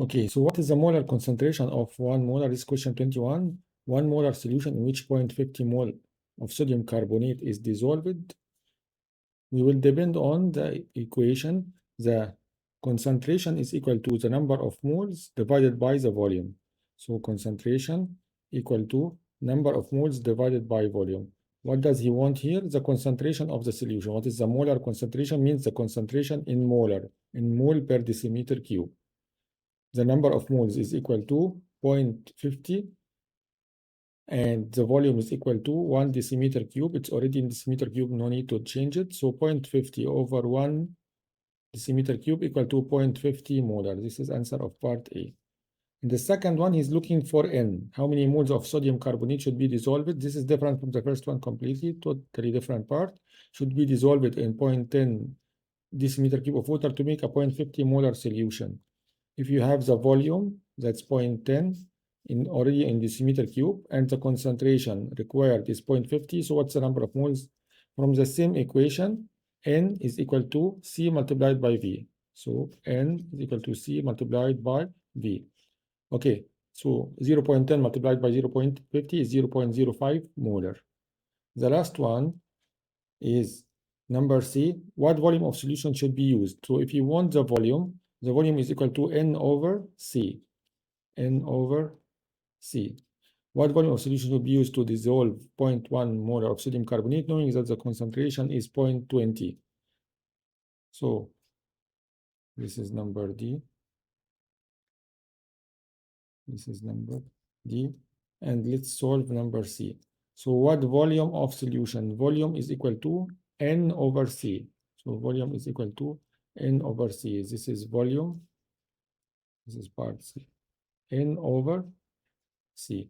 Okay, so what is the molar concentration of 1 molar? This is question 21. 1 molar solution in which 0.50 mole of sodium carbonate is dissolved. We will depend on the equation. The concentration is equal to the number of moles divided by the volume. So concentration equal to number of moles divided by volume. What does he want here? The concentration of the solution. What is the molar concentration? Means the concentration in molar, in mole per decimeter cube. The number of moles is equal to 0.50 and the volume is equal to 1 decimeter cube. It's already in decimeter cube, no need to change it. So 0.50 over 1 decimeter cube equal to 0.50 molar. This is answer of part A. In the second one, he's looking for N. How many moles of sodium carbonate should be dissolved? This is different from the first one completely, totally different part. Should be dissolved in 0.10 decimeter cube of water to make a 0.50 molar solution. If you have the volume, that's 0.10 already in decimeter cube, and the concentration required is 0.50. So what's the number of moles? From the same equation, N is equal to C multiplied by V. So N is equal to C multiplied by V. Okay, so 0.10 multiplied by 0.50 is 0.05 molar. The last one is number C. What volume of solution should be used? So if you want the volume is equal to N over C. N over C. What volume of solution will be used to dissolve 0.1 molar of sodium carbonate, knowing that the concentration is 0.20? So this is number D. This is number D. And let's solve number C. So what volume of solution? Volume is equal to N over C. So volume is equal to N over C. This is volume. This is part C. N over C.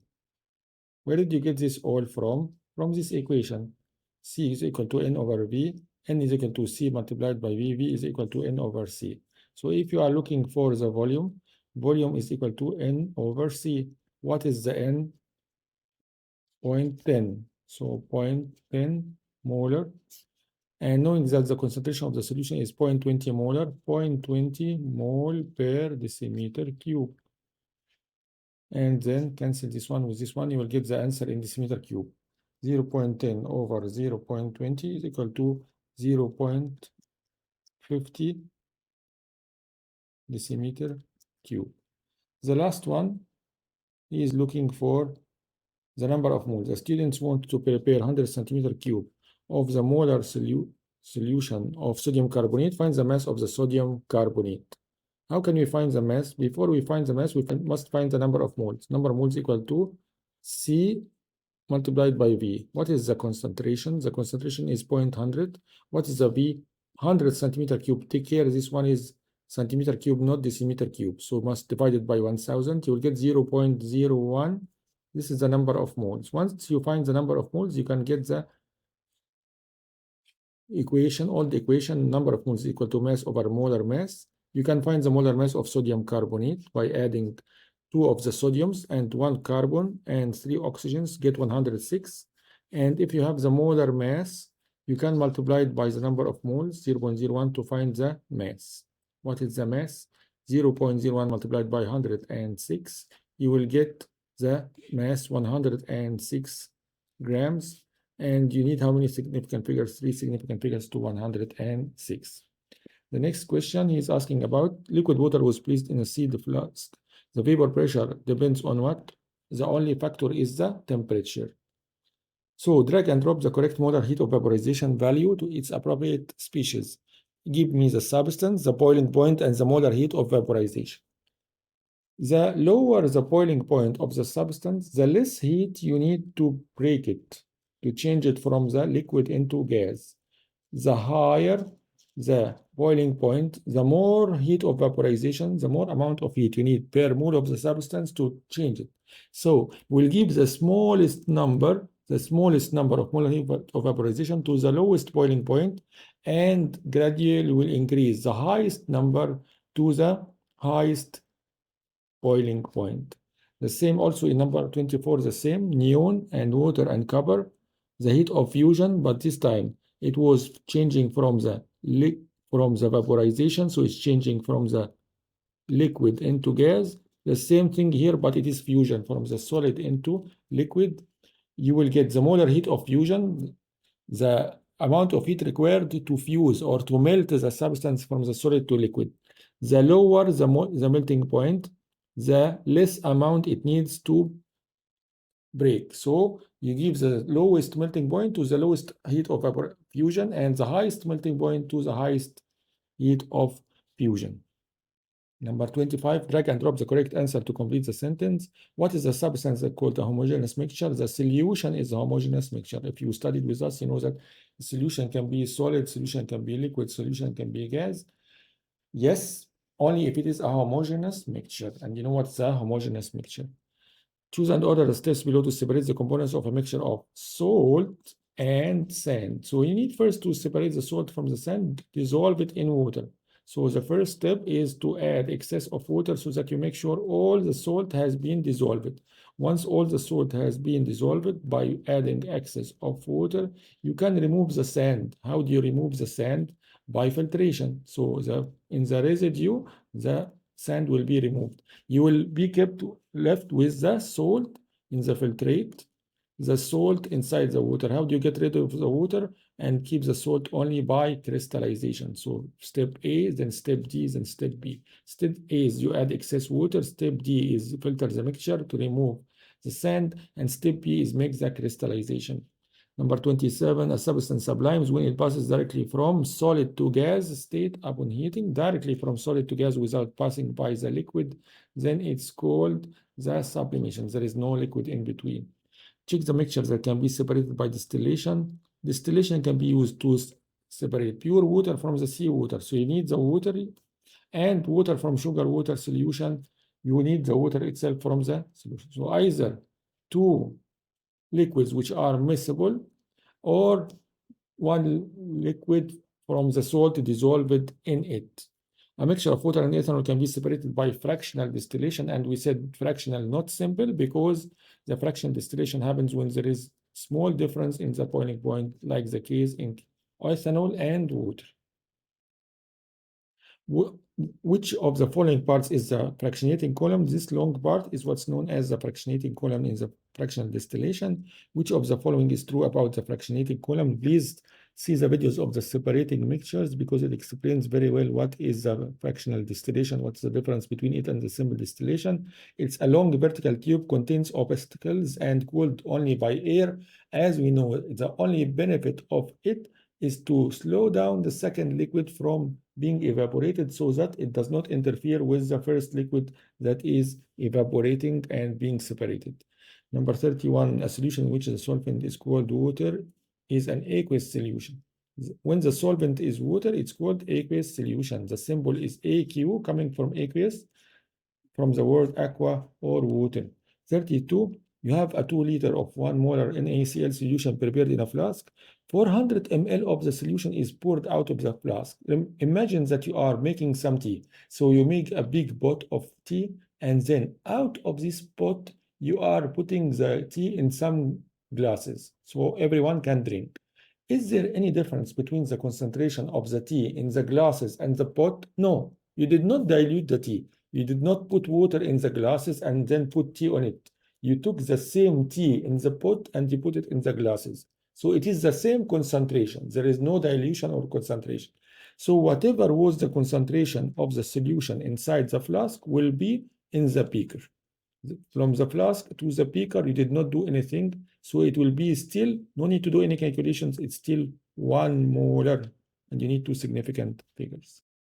Where did you get this all from? From this equation. C is equal to N over V. N is equal to C multiplied by V. V is equal to N over C. So if you are looking for the volume, volume is equal to N over C. What is the N? 0.10. So 0.10 molar. And knowing that the concentration of the solution is 0.20 molar, 0.20 mole per decimeter cube. And then cancel this one with this one, you will get the answer in decimeter cube. 0.10 over 0.20 is equal to 0.50 decimeter cube. The last one is looking for the number of moles. The students want to prepare 100 centimeter cube of the molar solution of sodium carbonate. Find the mass of the sodium carbonate. How can we find the mass? Before we find the mass, we must find the number of moles. Number of moles equal to C multiplied by V. What is the concentration? The concentration is 0.100. What is the V? 100 centimeter cube. Take care, this one is centimeter cube, not decimeter cube. So must divide it by 1000. You will get 0.01. This is the number of moles. Once you find the number of moles, you can get the equation, old equation, number of moles is equal to mass over molar mass. You can find the molar mass of sodium carbonate by adding 2 of the sodiums and 1 carbon and 3 oxygens, get 106. And if you have the molar mass, you can multiply it by the number of moles, 0.01, to find the mass. What is the mass? 0.01 multiplied by 106. You will get the mass 106 grams. And you need how many significant figures? 3 significant figures to 106. The next question he is asking about liquid water was placed in a sealed flask. The vapor pressure depends on what? The only factor is the temperature. So drag and drop the correct molar heat of vaporization value to its appropriate species. Give me the substance, the boiling point, and the molar heat of vaporization. The lower the boiling point of the substance, the less heat you need to break it, to change it from the liquid into gas. The higher the boiling point, the more heat of vaporization, the more amount of heat you need per mole of the substance to change it. So we'll give the smallest number of molar heat of vaporization to the lowest boiling point, and gradually will increase the highest number to the highest boiling point. The same also in number 24, the same, neon and water and copper, the heat of fusion, but this time it was changing from the vaporization, so it's changing from the liquid into gas. The same thing here, but it is fusion from the solid into liquid. You will get the molar heat of fusion, the amount of heat required to fuse or to melt the substance from the solid to liquid. The lower the melting point, the less amount it needs to break. So you give the lowest melting point to the lowest heat of fusion and the highest melting point to the highest heat of fusion. Number 25, drag and drop the correct answer to complete the sentence. What is the substance that called a homogeneous mixture? The solution is a homogeneous mixture. If you studied with us, you know that the solution can be solid, solution can be liquid, solution can be gas. Yes, only if it is a homogeneous mixture. And you know what's a homogeneous mixture? Choose and order the steps below to separate the components of a mixture of salt and sand. So you need first to separate the salt from the sand, dissolve it in water. So the first step is to add excess of water so that you make sure all the salt has been dissolved. Once all the salt has been dissolved by adding excess of water, you can remove the sand. How do you remove the sand? By filtration. So in the residue, the sand will be removed. You will be kept left with the salt in the filtrate, the salt inside the water. How do you get rid of the water and keep the salt? Only by crystallization. So step A, then step D, then step B. Step A is you add excess water. Step D is filter the mixture to remove the sand. And step B is make the crystallization. Number 27, a substance sublimes when it passes directly from solid to gas state upon heating, directly from solid to gas without passing by the liquid, then it's called the sublimation. There is no liquid in between. Check the mixtures that can be separated by distillation. Distillation can be used to separate pure water from the seawater. So you need the water and water from sugar water solution. You need the water itself from the solution. So either two liquids which are miscible or one liquid from the salt dissolved in it. A mixture of water and ethanol can be separated by fractional distillation, and we said fractional, not simple, because the fractional distillation happens when there is small difference in the boiling point, like the case in ethanol and water. Which of the following parts is the fractionating column? This long part is what's known as the fractionating column in the fractional distillation. Which of the following is true about the fractionating column? Please see the videos of the separating mixtures because it explains very well what is the fractional distillation, what's the difference between it and the simple distillation. It's a long vertical tube, contains obstacles and cooled only by air. As we know, the only benefit of it is to slow down the second liquid from being evaporated so that it does not interfere with the first liquid that is evaporating and being separated. Number 31, a solution in which the solvent is called water is an aqueous solution. When the solvent is water, it's called aqueous solution. The symbol is AQ, coming from aqueous, from the word aqua or water. 32, you have a 2 liter of 1 molar NaCl solution prepared in a flask. 400 ml of the solution is poured out of the flask. Imagine that you are making some tea. So you make a big pot of tea, and then out of this pot, you are putting the tea in some glasses so everyone can drink. Is there any difference between the concentration of the tea in the glasses and the pot? No, you did not dilute the tea. You did not put water in the glasses and then put tea on it. You took the same tea in the pot and you put it in the glasses. So it is the same concentration. There is no dilution or concentration. So whatever was the concentration of the solution inside the flask will be in the beaker. From the flask to the beaker, you did not do anything. So it will be still, no need to do any calculations. It's still 1 molar, and you need two significant figures.